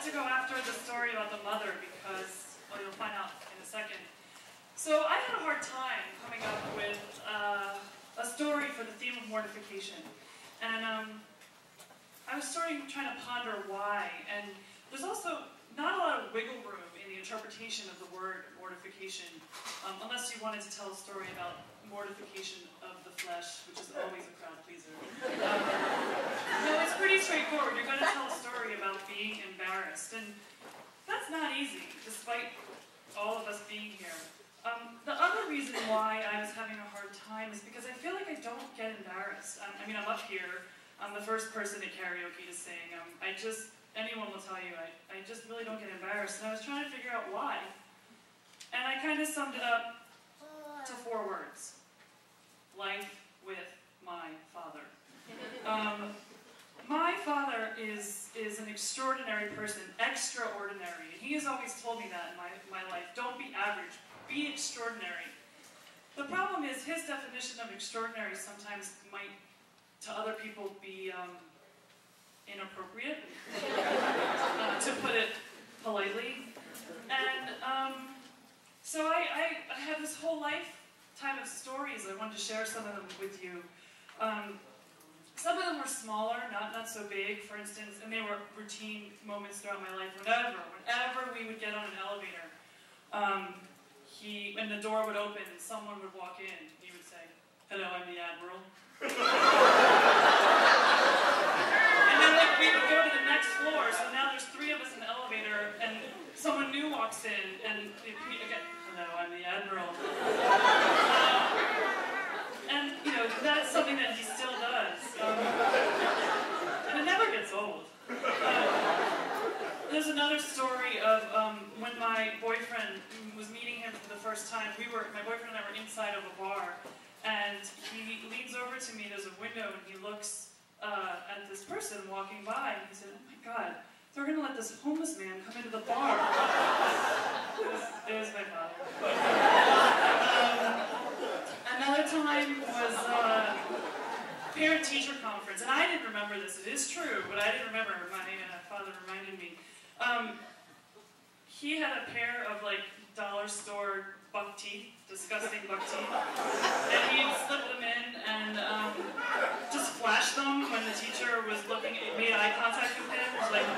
to go after the story about the mother because, well, you'll find out in a second. So I had a hard time coming up with a story for the theme of mortification. And I was trying to ponder why. And there's also not a lot of wiggle room in the interpretation of the word mortification, unless you wanted to tell a story about mortification of the flesh, which is always a crowd pleaser. No, it's pretty straightforward. You're going to tell a story about being embarrassed, and that's not easy, despite all of us being here. The other reason why I was having a hard time is because I feel like I don't get embarrassed. I mean, I'm up here. I'm the first person at karaoke to sing. Anyone will tell you, I just really don't get embarrassed. And I was trying to figure out why. And I kind of summed it up to 4 words. Life with my father. My father is an extraordinary person, extraordinary. And he has always told me that in my life. Don't be average, be extraordinary. The problem is his definition of extraordinary sometimes might, to other people, be inappropriate, to put it politely. And so I have this whole lifetime of stories. I wanted to share some of them with you. Some of them were smaller, not so big, for instance, and they were routine moments throughout my life. Whenever we would get on an elevator, when the door would open and someone would walk in, he would say, "Hello, I'm the Admiral." And then we would go to the next floor, so now there's 3 of us in the elevator, and someone new walks in, and again, "Hello, I'm the Admiral." And, you know, that's something that he still does. And it never gets old. There's another story of when my boyfriend was meeting him for the first time. My boyfriend and I were inside of a bar, and he leans over to me. There's a window, and he looks at this person walking by, and he said, "Oh my God, they're going to let this homeless man come into the bar." It was my father. Another time was parent-teacher conference, and I didn't remember this. It is true, but I didn't remember. My father reminded me. He had a pair of dollar store buck teeth, disgusting buck teeth, and he'd slip them in and just flash them when the teacher was made eye contact with him. It was like,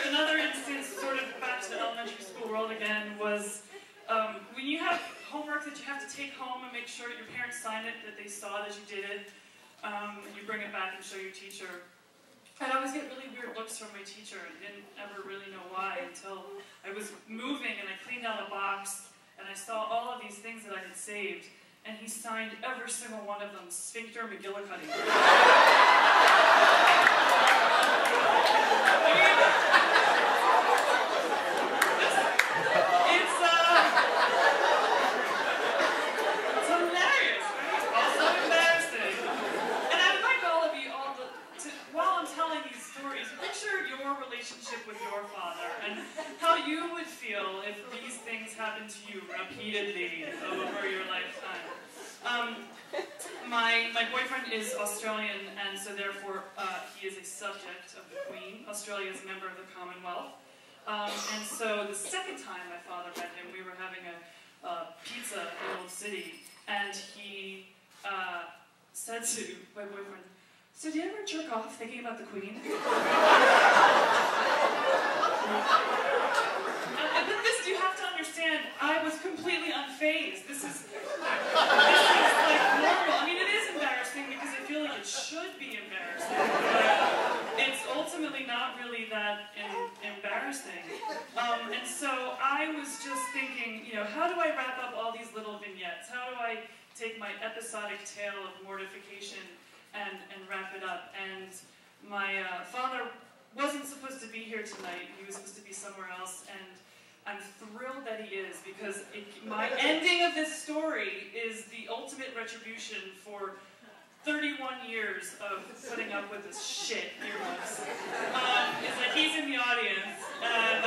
another instance, sort of back to the elementary school world again, was when you have homework that you have to take home and make sure your parents sign it, that they saw that you did it, and you bring it back and show your teacher. I'd always get really weird looks from my teacher, and didn't ever really know why until I was moving and I cleaned out a box and I saw all of these things that I had saved, and he signed every single one of them, Sphincter McGillicuddy. With your father, and how you would feel if these things happened to you repeatedly over your lifetime. My boyfriend is Australian, and so therefore he is a subject of the Queen. Australia is a member of the Commonwealth. And so the second time my father met him, we were having a pizza in Old City, and he said to my boyfriend, "So do you ever jerk off thinking about the Queen?" But this, you have to understand, I was completely unfazed. This is like normal. I mean, it is embarrassing because I feel like it should be embarrassing, but it's ultimately not really that embarrassing. And so I was just thinking, you know, how do I wrap up all these little vignettes? How do I take my episodic tale of mortification and wrap it up? And my father wasn't supposed to be here tonight. He was supposed to be somewhere else, and I'm thrilled that he is, because my ending of this story is the ultimate retribution for 31 years of putting up with this shit earmuffs. It's like he's in the audience, and